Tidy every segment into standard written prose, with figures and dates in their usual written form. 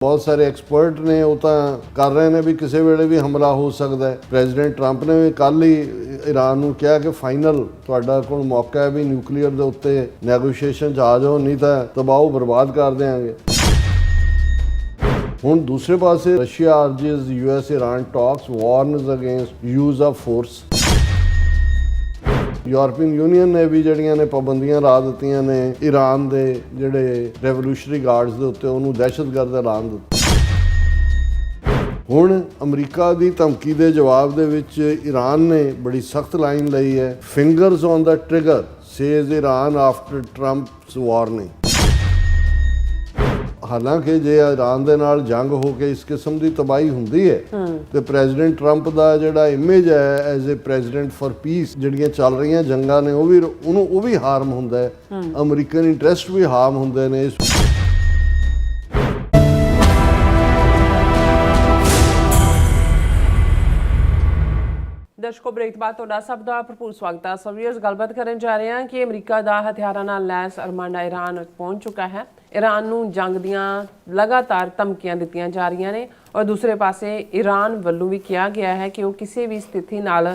बहुत सारे एक्सपर्ट ने वो तो कर रहे हैं भी किसी वेले भी हमला हो सकता है। प्रेजिडेंट ट्रंप ने भी कल ही ईरान को कहा कि फाइनल तुहाडा कोल मौका है भी न्यूक्लीयर के उत्ते नैगोशिएशन आ जाओ, नहीं तो तबाह बर्बाद कर देंगे। हुण दूसरे पासे Russia urges US Iran talks warns against use of force. European Union ने भी जड़ियां ने पाबंदियां ला दित्तियां ने ईरान दे जिहड़े रेवोल्यूशनरी गार्ड्स दे उत्ते उहनूं दहशतगर्द ऐलान दित्ता। हुण अमरीका दी धमकी दे जवाब दे विच ईरान ने बड़ी सख्त लाइन लई है, fingers on the trigger says Iran after Trump's warning. हालांकि जे ईरान दे नाल जंग हो के इस किस्म की तबाही हुंदी है तो प्रेजिडेंट ट्रंप का जिहड़ा इमेज है as a president for peace जिहड़ियां चल रही जंगां ने वो भी हार्म हुंदा है, अमरीकन इंटरस्ट भी हार्म हुंदे ने। दर्शकों ब्रेक बाद तुहाडा सब दा भरपूर स्वागत है। सवीयर्स गलबात करन जा रहे हैं कि अमरीका दा हथियारां नाल लैस अरमांडा ईरान पहुंच चुका है। ईरान नूं जंग दियां लगातार धमकियां दित्तियां जा रही ने और दूसरे पासे ईरान वल्लों भी कहा गया है कि वो किसी भी स्थिति नाल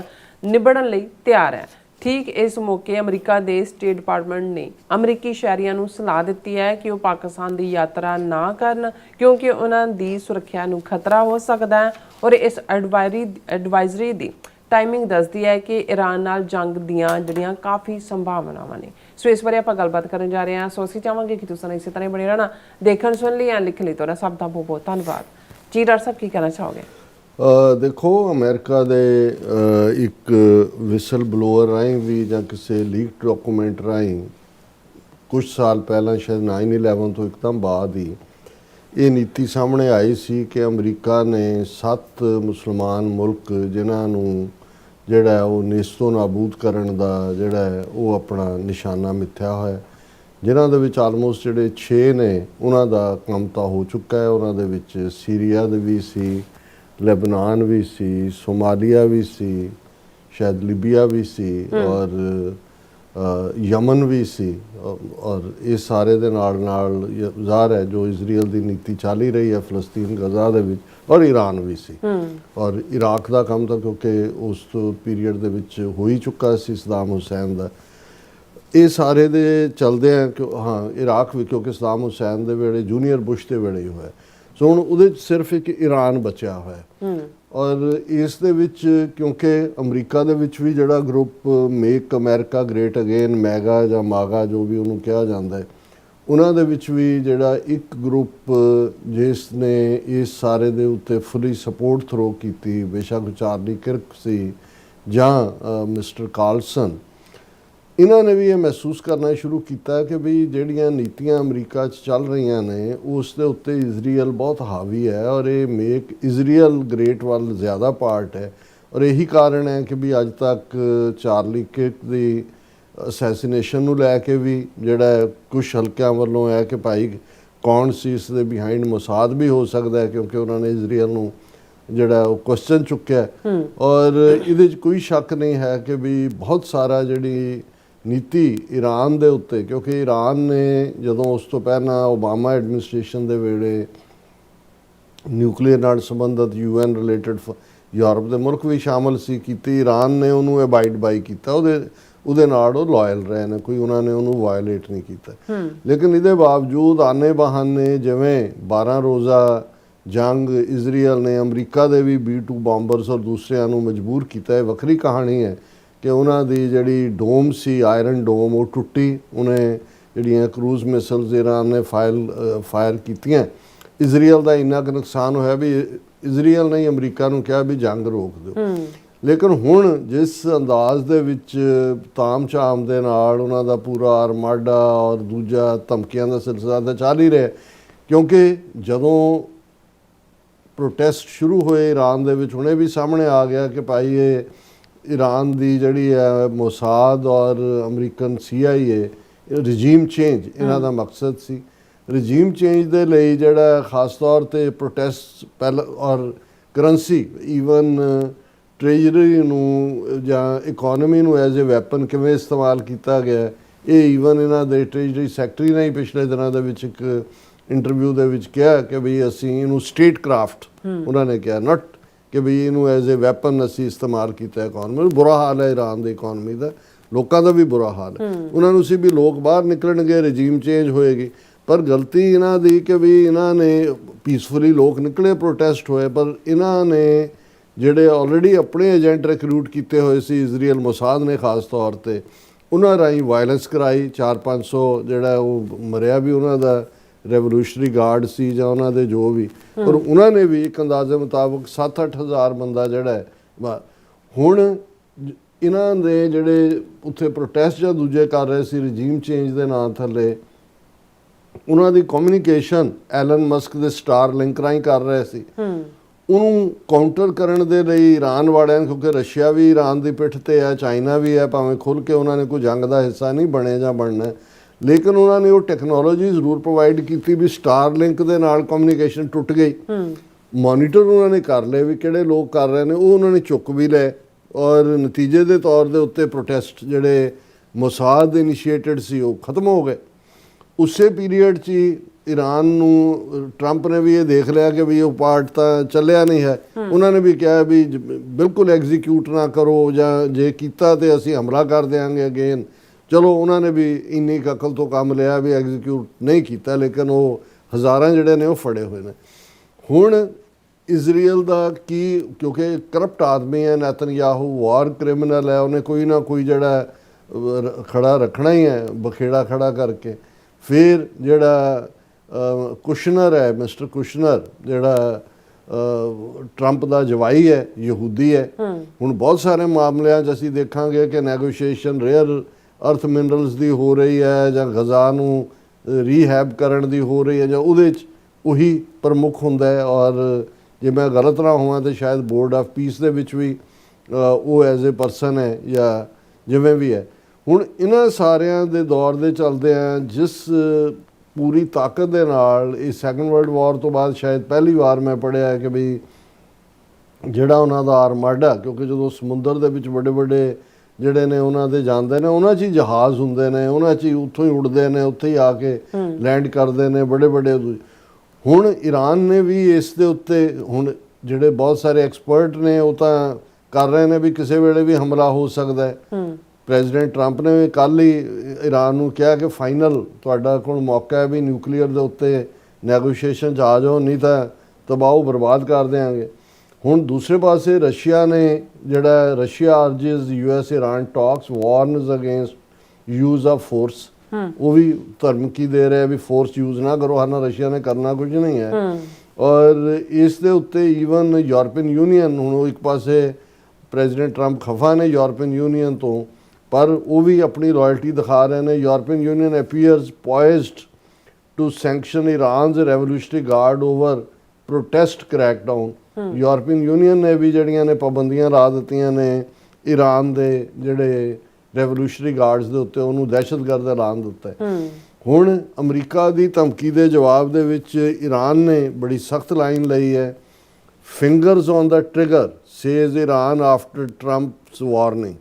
निबड़न लई तैयार है। ठीक इस मौके अमरीका के स्टेट डिपार्टमेंट ने अमरीकी शहरियां नूं सलाह दी है कि वो पाकिस्तान की यात्रा ना करन क्योंकि उन्हां दी सुरक्षा नूं खतरा हो सकता है। और इस एडवाइजरी की टाइमिंग दसदी है कि ईरान नाल जंग दियां जड़ियां काफ़ी संभावनावां ने। सो इस बारे आपां गलबात करन जा रहे हैं। सो असीं चाहांगे कि तुसीं इसी तरह बने रहना, देखण सुन लई लिख लई। तुहाडा सब दा बहुत बहुत धन्नवाद जी। डॉक्टर साहब की कहना चाहोगे? देखो अमेरिका दे एक विसल ब्लोअर राहीं भी या किसी लीक डॉकूमेंट राहीं कुछ साल पहला शायद 9/11 तो एकदम बाद ही ये नीति सामने आई सी कि अमरीका ने 7 मुसलमान मुल्क जिन्हों जोड़ा वो नेस्तो नाबूद करन दा जोड़ा है वो अपना निशाना मिथ्या है, जिन्हों दे विच आलमोस्ट जोड़े 6 ने उन्हों का काम तो हो चुका है। उन्हों दे विच सीरिया भी सी, लेबनान भी सी, सोमालिया भी सी, शायद लीबिया भी सी और यमन भी सी। और ये सारे दे नाल ज़ाहिर है जो इजराइल की नीति चल ही रही है फलस्तीन गजा दे विच, और ईरान भी सी और इराक का काम तो क्योंकि उस पीरीयड दे विच हो ही चुका सी सदाम हुसैन का। ये सारे दे चलते हैं कि हाँ इराक भी क्योंकि सदाम हुसैन दे वेले जूनीयर बुश के वेले ही होया। सो हुण उहदे सिर्फ एक ईरान बचा हुआ है और इस दे विच क्योंकि अमरीका दे विच भी जिहड़ा group make America great again mega या मागा जो भी उन्होंने कहा जाता है, उन्होंने विच भी जिहड़ा एक ग्रुप जिसने इस सारे दे उत्ते फुली सपोर्ट थ्रो की, बेशक चार्ली किर्क सी जां मिस्टर कार्लसन, इन्होंने भी ये महसूस करना शुरू किया कि भी जिहड़ियां नीतियां अमरीका चल रही ने उस दे उत्ते इजराइल बहुत हावी है और ये मेक इजराइल ग्रेट वाल ज़्यादा पार्ट है। और यही कारण है कि भी अज तक चार्ली किर्क की असैसीनेशन नूं लैके भी जिहड़ा कुछ हल्कियां वालों है कि भाई कौन सी इस दे बिहाइंड मोसाद भी हो सकता है क्योंकि उन्होंने इजराइल नूं जिहड़ा वो क्वेश्चन चुक्या और इहदे च कोई शक नहीं है कि भी बहुत सारा जिहड़ी नीति ईरान दे उत्ते, क्योंकि ईरान ने जदों उस तो पहला ओबामा एडमिनिस्ट्रेशन दे वेले न्यूक्लीयर नाल संबंधित UN रिलेटेड यूरोप के मुल्क भी शामिल सी कीती, ईरान ने उन्होंने अबाइड बाई किया, उहदे नाल वो लॉयल रहे ने, कोई उन्होंने उन्होंने वायलेट नहीं किया। लेकिन इहदे बावजूद आने बहाने जिवें 12 रोज़ा जंग इजराइल ने अमरीका के भी B-2 बॉम्बरस और दूसरिਆਂ ਨੂੰ मजबूर किया। वक्री कहानी है कि उन्होंने जिहड़ी डोम सी आयरन डोम वो टुटी, उन्हें जिहड़ियां क्रूज़ मिसल्स ईरान ने फायर कीतियां। इजराइल का इन्ना क नुकसान होया भी इजराइल ने अमरीका नूं कहा भी जंग रोक दो। लेकिन हुण जिस अंदाज दे विच ताम झाम दे नाल उन्हां दा पूरा आरमाडा और दूजा धमकियां दा सिलसिला तो चल ही रहा, क्योंकि जदों प्रोटेस्ट शुरू हुए ईरान दे विच हुणे भी सामने आ गया कि भाई ये ईरान की जिहड़ी है मोसाद और अमरीकन CIA रजीम चेंज इन्हां दा मकसद सी। रजीम चेंज दे लई जिहड़ा खास तौर ते प्रोटेस्ट पहला और करंसी ईवन ट्रेजरी नूं जां इकोनॉमी नूं एज ए वैपन किवें इस्तेमाल किया गया, ये ईवन इन्हां दे ट्रेजरी सैकटरी ने ही पिछले दिनों दे विच एक ਇੰਟਰਵਿਊ ਦੇ ਵਿੱਚ ਕਿਹਾ ਕਿ ਵੀ ਅਸੀਂ ਇਹਨੂੰ ਸਟੇਟ ਕਰਾਫਟ ਉਹਨਾਂ ਨੇ ਕਿਹਾ, ਨਟ ਕਿ ਵੀ ਇਹਨੂੰ ਐਜ਼ ਅ ਵੈਪਨ ਅਸੀਂ ਇਸਤੇਮਾਲ ਕੀਤਾ ਇਕਨੋਮੀ। ਬੁਰਾ ਹਾਲ ਹੈ ਈਰਾਨ ਦੀ ਇਕਨੋਮੀ ਦਾ, ਲੋਕਾਂ ਦਾ ਵੀ ਬੁਰਾ ਹਾਲ ਹੈ। ਉਹਨਾਂ ਨੂੰ ਸੀ ਵੀ ਲੋਕ ਬਾਹਰ ਨਿਕਲਣਗੇ, ਰਜੀਮ ਚੇਂਜ ਹੋਏਗੀ, ਪਰ ਗਲਤੀ ਇਹਨਾਂ ਦੀ ਕਿ ਵੀ ਇਹਨਾਂ ਨੇ ਪੀਸਫੁਲੀ ਲੋਕ ਨਿਕਲੇ, ਪ੍ਰੋਟੈਸਟ ਹੋਏ, ਪਰ ਇਹਨਾਂ ਨੇ ਜਿਹੜੇ ਆਲਰੇਡੀ ਆਪਣੇ ਏਜੰਟ ਰਿਕਰੂਟ ਕੀਤੇ ਹੋਏ ਸੀ ਇਜ਼ਰਾਈਲ ਮੋਸਾਦ ਨੇ ਖਾਸ ਤੌਰ ਤੇ, ਉਹਨਾਂ ਰਾਹੀਂ ਵਾਇਲੈਂਸ ਕਰਾਈ। 400-500 ਜਿਹੜਾ ਉਹ ਮਰਿਆ ਵੀ ਉਹਨਾਂ ਦਾ ਰੈਵੋਲੂਸ਼ਨਰੀ ਗਾਰਡ ਸੀ ਜਾਂ ਉਹਨਾਂ ਦੇ ਜੋ ਵੀ, ਪਰ ਉਹਨਾਂ ਨੇ ਵੀ ਇੱਕ ਅੰਦਾਜ਼ੇ ਮੁਤਾਬਕ 7-8 ਹਜ਼ਾਰ ਬੰਦਾ ਜਿਹੜਾ ਹੈ। ਹੁਣ ਇਹਨਾਂ ਦੇ ਜਿਹੜੇ ਉੱਥੇ ਪ੍ਰੋਟੈਸਟ ਜਾਂ ਦੂਜੇ ਕਰ ਰਹੇ ਸੀ ਰਜੀਮ ਚੇਂਜ ਦੇ ਨਾਂ ਥੱਲੇ, ਉਹਨਾਂ ਦੀ ਕਮਿਊਨੀਕੇਸ਼ਨ ਐਲਨ ਮਸਕ ਦੇ ਸਟਾਰ ਲਿੰਕ ਰਾਹੀਂ ਕਰ ਰਹੇ ਸੀ। ਉਹਨੂੰ ਕਾਊਂਟਰ ਕਰਨ ਦੇ ਲਈ ਈਰਾਨ ਵਾਲਿਆਂ ਨੂੰ, ਕਿਉਂਕਿ ਰਸ਼ੀਆ ਵੀ ਈਰਾਨ ਦੀ ਪਿੱਠ ਤੇ ਹੈ, ਚਾਈਨਾ ਵੀ ਹੈ, ਭਾਵੇਂ ਖੁੱਲ੍ਹ ਕੇ ਉਹਨਾਂ ਨੇ ਕੋਈ ਜੰਗ ਦਾ ਹਿੱਸਾ ਨਹੀਂ ਬਣੇ ਜਾਂ ਬਣਨਾ, ਲੇਕਿਨ ਉਹਨਾਂ ਨੇ ਉਹ ਟੈਕਨੋਲੋਜੀ ਜ਼ਰੂਰ ਪ੍ਰੋਵਾਈਡ ਕੀਤੀ ਵੀ ਸਟਾਰ ਲਿੰਕ ਦੇ ਨਾਲ ਕਮਿਊਨੀਕੇਸ਼ਨ ਟੁੱਟ ਗਈ। ਮੋਨੀਟਰ ਉਹਨਾਂ ਨੇ ਕਰ ਲਏ ਵੀ ਕਿਹੜੇ ਲੋਕ ਕਰ ਰਹੇ ਨੇ, ਉਹ ਉਹਨਾਂ ਨੇ ਚੁੱਕ ਵੀ ਲਏ, ਔਰ ਨਤੀਜੇ ਦੇ ਤੌਰ ਦੇ ਉੱਤੇ ਪ੍ਰੋਟੈਸਟ ਜਿਹੜੇ ਮੋਸਾਦ ਇਨੀਸ਼ੀਏਟਡ ਸੀ ਉਹ ਖਤਮ ਹੋ ਗਏ। ਉਸੇ ਪੀਰੀਅਡ 'ਚ ਹੀ ਈਰਾਨ ਨੂੰ ਟਰੰਪ ਨੇ ਵੀ ਇਹ ਦੇਖ ਲਿਆ ਕਿ ਵੀ ਉਹ ਪਾਰਟ ਤਾਂ ਚੱਲਿਆ ਨਹੀਂ ਹੈ, ਉਹਨਾਂ ਨੇ ਵੀ ਕਿਹਾ ਵੀ ਬਿਲਕੁਲ ਐਗਜ਼ੀਕਿਊਟ ਨਾ ਕਰੋ, ਜਾਂ ਜੇ ਕੀਤਾ ਤੇ ਅਸੀਂ ਹਮਲਾ ਕਰ ਦਿਆਂਗੇ ਅਗੇਨ। ਚਲੋ ਉਹਨਾਂ ਨੇ ਵੀ ਇੰਨੀ ਅਕਲ ਤੋਂ ਕੰਮ ਲਿਆ ਵੀ ਐਗਜ਼ੀਕਿਊਟ ਨਹੀਂ ਕੀਤਾ, ਲੇਕਿਨ ਉਹ ਹਜ਼ਾਰਾਂ ਜਿਹੜੇ ਨੇ ਉਹ ਫੜੇ ਹੋਏ ਨੇ। ਹੁਣ ਇਜ਼ਰਾਈਲ ਦਾ ਕੀ, ਕਿਉਂਕਿ ਕਰਪਟ ਆਦਮੀ ਹੈ ਨੇਤਨਯਾਹੂ, ਵਾਰ ਕ੍ਰਿਮੀਨਲ ਹੈ, ਉਹਨੇ ਕੋਈ ਨਾ ਕੋਈ ਜਿਹੜਾ ਖੜਾ ਰੱਖਣਾ ਹੀ ਹੈ, ਬਖੇੜਾ ਖੜਾ ਕਰਕੇ। ਫਿਰ ਜਿਹੜਾ ਕੁਸ਼ਨਰ ਹੈ, ਮਿਸਟਰ ਕੁਸ਼ਨਰ, ਜਿਹੜਾ ਟਰੰਪ ਦਾ ਜਵਾਈ ਹੈ, ਯਹੂਦੀ ਹੈ। ਹੁਣ ਬਹੁਤ ਸਾਰੇ ਮਾਮਲਿਆਂ 'ਚ ਅਸੀਂ ਦੇਖਾਂਗੇ ਕਿ ਨੈਗੋਸ਼ੀਏਸ਼ਨ ਰੇਅਰ ਅਰਥ ਮਿਨਰਲਸ ਦੀ ਹੋ ਰਹੀ ਹੈ, ਜਾਂ ਗਜ਼ਾ ਨੂੰ ਰੀਹੈਬ ਕਰਨ ਦੀ ਹੋ ਰਹੀ ਹੈ, ਜਾਂ ਉਹਦੇ 'ਚ ਉਹੀ ਪ੍ਰਮੁੱਖ ਹੁੰਦਾ ਹੈ। ਔਰ ਜੇ ਮੈਂ ਗਲਤ ਨਾ ਹੋਵਾਂ ਤਾਂ ਸ਼ਾਇਦ ਬੋਰਡ ਆਫ ਪੀਸ ਦੇ ਵਿੱਚ ਵੀ ਉਹ ਐਜ਼ ਏ ਪਰਸਨ ਹੈ, ਜਾਂ ਜਿਵੇਂ ਵੀ ਹੈ। ਹੁਣ ਇਹਨਾਂ ਸਾਰਿਆਂ ਦੇ ਦੌਰ ਦੇ ਚੱਲਦੇ ਆ, ਜਿਸ ਪੂਰੀ ਤਾਕਤ ਦੇ ਨਾਲ ਇਹ ਸੈਕੰਡ ਵਰਲਡ ਵਾਰ ਤੋਂ ਬਾਅਦ ਸ਼ਾਇਦ ਪਹਿਲੀ ਵਾਰ ਮੈਂ ਪੜ੍ਹਿਆ ਕਿ ਵੀ ਜਿਹੜਾ ਉਹਨਾਂ ਦਾ ਆਰਮਾਡਾ, ਕਿਉਂਕਿ ਜਦੋਂ ਸਮੁੰਦਰ ਦੇ ਵਿੱਚ ਵੱਡੇ ਵੱਡੇ ਜਿਹੜੇ ਨੇ ਉਹਨਾਂ ਦੇ ਜਾਂਦੇ ਨੇ, ਉਹਨਾਂ 'ਚ ਹੀ ਜਹਾਜ਼ ਹੁੰਦੇ ਨੇ, ਉਹਨਾਂ 'ਚ ਹੀ ਉੱਥੋਂ ਹੀ ਉੱਡਦੇ ਨੇ, ਉੱਥੇ ਹੀ ਆ ਕੇ ਲੈਂਡ ਕਰਦੇ ਨੇ ਵੱਡੇ ਵੱਡੇ। ਹੁਣ ਈਰਾਨ ਨੇ ਵੀ ਇਸ ਦੇ ਉੱਤੇ, ਹੁਣ ਜਿਹੜੇ ਬਹੁਤ ਸਾਰੇ ਐਕਸਪਰਟ ਨੇ ਉਹ ਤਾਂ ਕਰ ਰਹੇ ਨੇ ਵੀ ਕਿਸੇ ਵੇਲੇ ਵੀ ਹਮਲਾ ਹੋ ਸਕਦਾ ਹੈ। ਪ੍ਰੈਜ਼ੀਡੈਂਟ ਟਰੰਪ ਨੇ ਕੱਲ੍ਹ ਹੀ ਈਰਾਨ ਨੂੰ ਕਿਹਾ ਕਿ ਫਾਈਨਲ ਤੁਹਾਡਾ ਕੋਲ ਮੌਕਾ ਹੈ ਵੀ ਨਿਊਕਲੀਅਰ ਦੇ ਉੱਤੇ ਨੈਗੋਸ਼ੀਏਸ਼ਨ 'ਚ ਆ ਜਾਓ, ਨਹੀਂ ਤਾਂ ਤਬਾਹ ਬਰਬਾਦ ਕਰ ਦਿਆਂਗੇ। ਹੁਣ ਦੂਸਰੇ ਪਾਸੇ ਰਸ਼ੀਆ ਨੇ ਜਿਹੜਾ Russia urges US Iran talks warns against use of force, ਉਹ ਵੀ ਧਮਕੀ ਦੇ ਰਿਹਾ ਵੀ ਫੋਰਸ ਯੂਜ਼ ਨਾ ਕਰੋ, ਹਾਲਾਂਕਿ ਰਸ਼ੀਆ ਨੇ ਕਰਨਾ ਕੁਝ ਨਹੀਂ ਹੈ। ਔਰ ਇਸ ਦੇ ਉੱਤੇ ਈਵਨ ਯੂਰਪੀਅਨ ਯੂਨੀਅਨ, ਹੁਣ ਉਹ ਇੱਕ ਪਾਸੇ ਪ੍ਰੈਜ਼ੀਡੈਂਟ ਟਰੰਪ ਖਫਾ ਨੇ ਯੂਰਪੀਅਨ ਯੂਨੀਅਨ ਤੋਂ, ਪਰ ਉਹ ਵੀ ਆਪਣੀ ਲਾਇਲਟੀ ਦਿਖਾ ਰਹੇ ਨੇ। European Union appears poised to sanction Iran's revolutionary guard over protest crackdown. European Union ਨੇ ਵੀ ਜਿਹੜੀਆਂ ਨੇ ਪਾਬੰਦੀਆਂ ਲਾ ਦਿੱਤੀਆਂ ਨੇ ਈਰਾਨ ਦੇ ਜਿਹੜੇ ਰੈਵੋਲੂਸ਼ਨਰੀ ਗਾਰਡਸ ਦੇ ਉੱਤੇ, ਉਹਨੂੰ ਦਹਿਸ਼ਤਗਰਦ ਐਲਾਨ ਦਿੱਤਾ ਹੈ। ਹੁਣ ਅਮਰੀਕਾ ਦੀ ਧਮਕੀ ਦੇ ਜਵਾਬ ਦੇ ਵਿੱਚ ਈਰਾਨ ਨੇ ਬੜੀ ਸਖਤ ਲਾਈਨ ਲਈ ਹੈ। Fingers on the trigger says Iran after Trump's warning,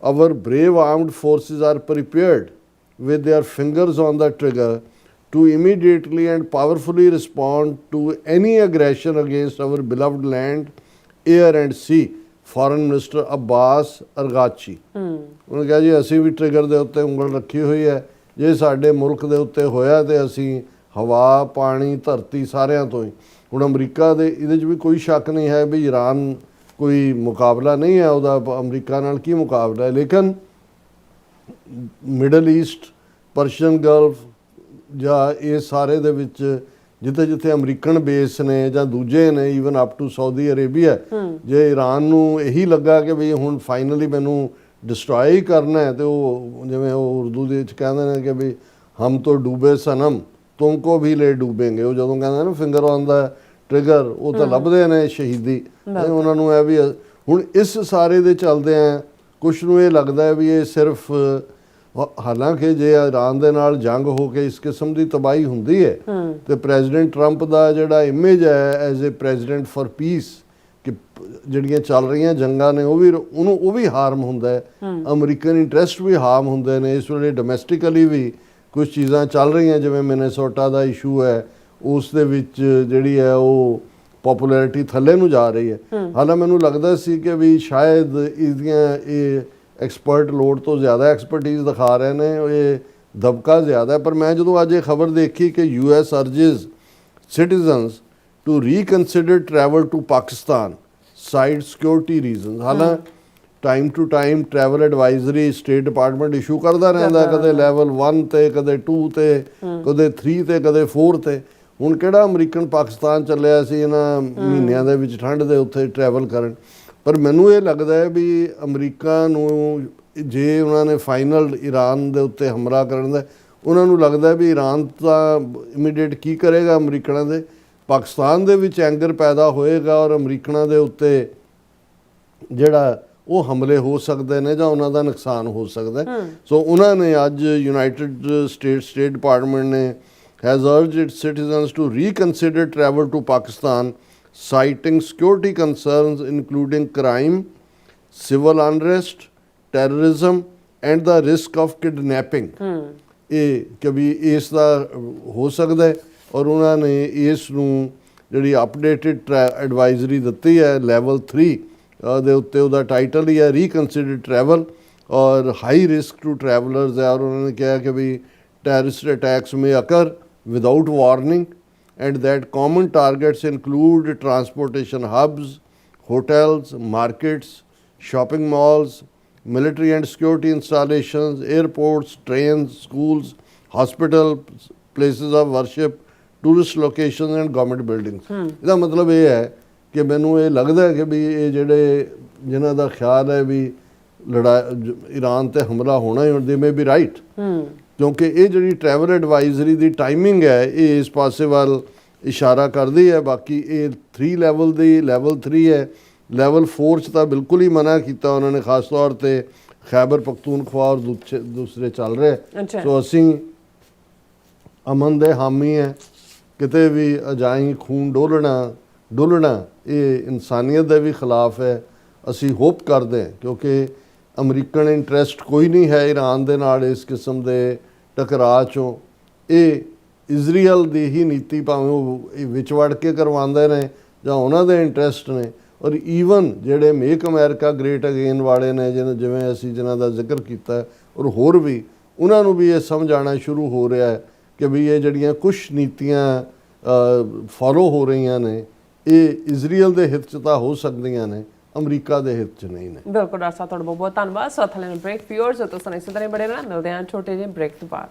our brave armed forces are prepared with their fingers on the trigger to immediately and powerfully respond to any aggression against our beloved land, air and sea, Foreign Minister Abbas Araghchi। ਉਹਨੇ ਕਿਹਾ ਜੀ ਅਸੀਂ ਵੀ trigger ਦੇ ਉੱਤੇ ਉਂਗਲ ਰੱਖੀ ਹੋਈ ਹੈ, ਜੇ ਸਾਡੇ ਮੁਲਕ ਦੇ ਉੱਤੇ ਹੋਇਆ ਤੇ ਅਸੀਂ ਹਵਾ, ਪਾਣੀ, ਧਰਤੀ ਸਾਰਿਆਂ ਤੋਂ ਹੀ। ਹੁਣ ਅਮਰੀਕਾ ਦੇ ਇਹਦੇ 'ਚ ਵੀ ਕੋਈ ਸ਼ੱਕ ਨਹੀਂ ਹੈ ਵੀ ਈਰਾਨ ਕੋਈ ਮੁਕਾਬਲਾ ਨਹੀਂ ਹੈ ਉਹਦਾ, ਅਮਰੀਕਾ ਨਾਲ ਕੀ ਮੁਕਾਬਲਾ ਹੈ, ਲੇਕਿਨ ਮਿਡਲ ਈਸਟ, ਪਰਸ਼ੀਅਨ ਗਲਫ ਜਾਂ ਇਹ ਸਾਰੇ ਦੇ ਵਿੱਚ ਜਿੱਥੇ ਜਿੱਥੇ ਅਮਰੀਕਨ ਬੇਸ ਨੇ ਜਾਂ ਦੂਜੇ ਨੇ, even up to Saudi Arabia, ਜੇ ਈਰਾਨ ਨੂੰ ਇਹੀ ਲੱਗਾ ਕਿ ਵੀ ਹੁਣ ਫਾਈਨਲੀ ਮੈਨੂੰ ਡਿਸਟਰੋਏ ਹੀ ਕਰਨਾ ਹੈ, ਤੇ ਉਹ ਜਿਵੇਂ ਉਹ ਉਰਦੂ ਦੇ ਵਿੱਚ ਕਹਿੰਦੇ ਨੇ ਕਿ ਵੀ ਹਮ ਤੋਂ ਡੂਬੇ ਸਨਮ ਤੁਮਕੋ ਵੀ ਲੈ ਡੂਬੇਂਗੇ। ਉਹ ਜਦੋਂ ਕਹਿੰਦੇ ਨਾ ਫਿੰਗਰ ਔਨ ਦਾ ਟ੍ਰਿਗਰ, ਉਹ ਤਾਂ ਲੱਭਦੇ ਨੇ ਸ਼ਹੀਦੀ, ਉਹਨਾਂ ਨੂੰ ਇਹ ਵੀ। ਹੁਣ ਇਸ ਸਾਰੇ ਦੇ ਚੱਲਦੇ ਆ ਕੁਛ ਨੂੰ ਇਹ ਲੱਗਦਾ ਹੈ ਵੀ ਇਹ ਸਿਰਫ, ਹਾਲਾਂਕਿ ਜੇ ਈਰਾਨ ਦੇ ਨਾਲ ਜੰਗ ਹੋ ਕੇ ਇਸ ਕਿਸਮ ਦੀ ਤਬਾਹੀ ਹੁੰਦੀ ਹੈ ਤੇ ਪ੍ਰੈਜ਼ੀਡੈਂਟ ਟਰੰਪ ਦਾ ਜਿਹੜਾ ਇਮੇਜ ਹੈ as a president for piece, ਕਿ ਜਿਹੜੀਆਂ ਚੱਲ ਰਹੀਆਂ ਜੰਗਾਂ ਨੇ ਉਹ ਵੀ ਹਾਰਮ ਹੁੰਦਾ ਹੈ, ਅਮਰੀਕਨ ਇੰਟਰਸਟ ਵੀ ਹਾਰਮ ਹੁੰਦੇ ਨੇ। ਇਸ ਵੇਲੇ ਡੋਮੈਸਟਿਕਲੀ ਵੀ ਕੁਝ ਚੀਜ਼ਾਂ ਚੱਲ ਰਹੀਆਂ, ਜਿਵੇਂ ਮਿਨੇਸੋਟਾ ਦਾ ਇਸ਼ੂ ਹੈ, ਉਸ ਦੇ ਵਿੱਚ ਜਿਹੜੀ ਹੈ ਉਹ ਪਪੂਲੈਰਿਟੀ ਥੱਲੇ ਨੂੰ ਜਾ ਰਹੀ ਹੈ। ਹਾਲਾਂਕਿ ਮੈਨੂੰ ਲੱਗਦਾ ਸੀ ਕਿ ਵੀ ਸ਼ਾਇਦ ਇਹਦੀਆਂ ਇਹ ਐਕਸਪਰਟ ਲੋਡ ਤੋਂ ਜ਼ਿਆਦਾ ਐਕਸਪਰਟੀਜ਼ ਦਿਖਾ ਰਹੇ ਨੇ, ਇਹ ਦਬਕਾ ਜ਼ਿਆਦਾ। ਪਰ ਮੈਂ ਜਦੋਂ ਅੱਜ ਇਹ ਖਬਰ ਦੇਖੀ ਕਿ US urges citizens to reconsider travel to Pakistan side security reasons. ਹਾਲਾਂਕਿ time to time travel advisory state department issue ਕਰਦਾ ਰਹਿੰਦਾ, ਕਦੇ ਲੈਵਲ 1 ਤੇ, ਕਦੇ 2 ਤੇ, ਕਦੇ 3 ਤੇ, ਕਦੇ 4 ਤੇ। ਹੁਣ ਕਿਹੜਾ ਅਮਰੀਕਨ ਪਾਕਿਸਤਾਨ ਚੱਲਿਆ ਸੀ ਇਹਨਾਂ ਮਹੀਨਿਆਂ ਦੇ ਵਿੱਚ ਠੰਡ ਦੇ ਉੱਥੇ ਟਰੈਵਲ ਕਰਨ। ਪਰ ਮੈਨੂੰ ਇਹ ਲੱਗਦਾ ਹੈ ਵੀ ਅਮਰੀਕਾ ਨੂੰ ਜੇ ਉਹਨਾਂ ਨੇ ਫਾਈਨਲ ਈਰਾਨ ਦੇ ਉੱਤੇ ਹਮਲਾ ਕਰਨ ਦਾ, ਉਹਨਾਂ ਨੂੰ ਲੱਗਦਾ ਵੀ ਈਰਾਨ ਤਾਂ ਇਮੀਡੀਏਟ ਕੀ ਕਰੇਗਾ, ਅਮਰੀਕਨਾਂ ਦੇ ਪਾਕਿਸਤਾਨ ਦੇ ਵਿੱਚ ਐਂਗਰ ਪੈਦਾ ਹੋਏਗਾ ਔਰ ਅਮਰੀਕਨਾਂ ਦੇ ਉੱਤੇ ਜਿਹੜਾ ਉਹ ਹਮਲੇ ਹੋ ਸਕਦੇ ਨੇ ਜਾਂ ਉਹਨਾਂ ਦਾ ਨੁਕਸਾਨ ਹੋ ਸਕਦਾ। ਸੋ ਉਹਨਾਂ ਨੇ ਅੱਜ ਯੂਨਾਈਟਿਡ ਸਟੇਟ ਡਿਪਾਰਟਮੈਂਟ ਨੇ has urged its citizens to reconsider travel to Pakistan, citing security concerns including crime, civil unrest, terrorism and the risk of kidnapping। ਇਹ ਕਿ ਵੀ ਇਸ ਦਾ ਹੋ ਸਕਦਾ ਹੈ ਔਰ ਉਹਨਾਂ ਨੇ ਇਸ ਨੂੰ ਜਿਹੜੀ ਅਪਡੇਟਡ ਐਡਵਾਈਜ਼ਰੀ ਦਿੱਤੀ ਹੈ ਲੈਵਲ 3 ਦੇ ਉੱਤੇ, ਉਹਦਾ ਟਾਈਟਲ ਹੀ ਹੈ ਰੀਕਨਸਿਡਰ ਟਰੈਵਲ ਔਰ ਹਾਈ ਰਿਸਕ ਟੂ ਟਰੈਵਲਰਸ ਹੈ। ਔਰ ਉਹਨਾਂ ਨੇ ਕਿਹਾ ਕਿ ਵੀ terrorist attacks may occur without warning and that common targets include transportation hubs, hotels, markets, shopping malls, military and security installations, airports, trains, schools, hospitals, places of worship, tourist locations and government buildings। ਇਹਦਾ ਮਤਲਬ ਇਹ ਹੈ ਕਿ ਮੈਨੂੰ ਇਹ ਲੱਗਦਾ ਹੈ ਕਿ ਵੀ ਇਹ ਜਿਹੜੇ ਜਿਨ੍ਹਾਂ ਦਾ ਖਿਆਲ ਹੈ ਵੀ ਈਰਾਨ ਤੇ ਹਮਲਾ ਹੋਣਾ ਹੀ, ਦੇ ਮੇ ਬੀ ਰਾਈਟ, ਕਿਉਂਕਿ ਇਹ ਜਿਹੜੀ ਟਰੈਵਲ ਐਡਵਾਈਜ਼ਰੀ ਦੀ ਟਾਈਮਿੰਗ ਹੈ ਇਹ ਇਸ ਪਾਸੇ ਵੱਲ ਇਸ਼ਾਰਾ ਕਰਦੀ ਹੈ। ਬਾਕੀ ਇਹ 3 ਲੈਵਲ ਦੀ ਲੈਵਲ 3 ਹੈ, ਲੈਵਲ 4 'ਚ ਤਾਂ ਬਿਲਕੁਲ ਹੀ ਮਨਾ ਕੀਤਾ ਉਹਨਾਂ ਨੇ, ਖਾਸ ਤੌਰ 'ਤੇ ਖੈਬਰ ਪਖਤੂਨਖਵਾ ਔਰ ਦੂਸਰੇ ਚੱਲ ਰਹੇ। ਸੋ ਅਸੀਂ ਅਮਨ ਦੇ ਹਾਮੀ ਹੈ, ਕਿਤੇ ਵੀ ਅਜਾਈਂ ਖੂਨ ਡੋਲਣਾ ਇਹ ਇਨਸਾਨੀਅਤ ਦੇ ਵੀ ਖਿਲਾਫ ਹੈ। ਅਸੀਂ ਹੋਪ ਕਰਦੇ ਹਾਂ ਕਿਉਂਕਿ ਅਮਰੀਕਨ ਇੰਟਰਸਟ ਕੋਈ ਨਹੀਂ ਹੈ ਈਰਾਨ ਦੇ ਨਾਲ ਇਸ ਕਿਸਮ ਦੇ ਟਕਰਾਅ 'ਚੋਂ। ਇਹ ਇਜ਼ਰਾਈਲ ਦੀ ਹੀ ਨੀਤੀ ਭਾਵੇਂ ਉਹ ਵਿੱਚ ਵੜ ਕੇ ਕਰਵਾਉਂਦੇ ਨੇ ਜਾਂ ਉਹਨਾਂ ਦੇ ਇੰਟਰਸਟ ਨੇ। ਔਰ ਈਵਨ ਜਿਹੜੇ ਮੇਕ ਅਮਰੀਕਾ ਗ੍ਰੇਟ ਅਗੇਨ ਵਾਲੇ ਨੇ ਜਿਵੇਂ ਅਸੀਂ ਜਿਨ੍ਹਾਂ ਦਾ ਜ਼ਿਕਰ ਕੀਤਾ ਔਰ ਹੋਰ ਵੀ, ਉਹਨਾਂ ਨੂੰ ਵੀ ਇਹ ਸਮਝ ਆਉਣਾ ਸ਼ੁਰੂ ਹੋ ਰਿਹਾ ਹੈ ਕਿ ਵੀ ਇਹ ਜਿਹੜੀਆਂ ਕੁਛ ਨੀਤੀਆਂ ਫੋਲੋ ਹੋ ਰਹੀਆਂ ਨੇ ਇਹ ਇਜ਼ਰਾਈਲ ਦੇ ਹਿੱਤ 'ਚ ਤਾਂ ਹੋ ਸਕਦੀਆਂ ਨੇ, ਅਮਰੀਕਾ ਦੇ ਹਿੱਤ 'ਚ ਨਹੀਂ ਨੇ। ਬਿਲਕੁਲ ਡਾਕਟਰ ਸਾਹਿਬ, ਤੁਹਾਡਾ ਬਹੁਤ ਬਹੁਤ ਧੰਨਵਾਦ। ਸੋ ਥਲੇ ਬ੍ਰੇਕ ਵਿਊਅਰਸ ਤੁਸੀਂ ਇਸੇ ਤਰ੍ਹਾਂ ਬੜੇ ਰਹਿਣਾ, ਮਿਲਦੇ ਹਾਂ ਛੋਟੇ ਜਿਹੇ ਬ੍ਰੇਕ ਤੋਂ ਬਾਅਦ।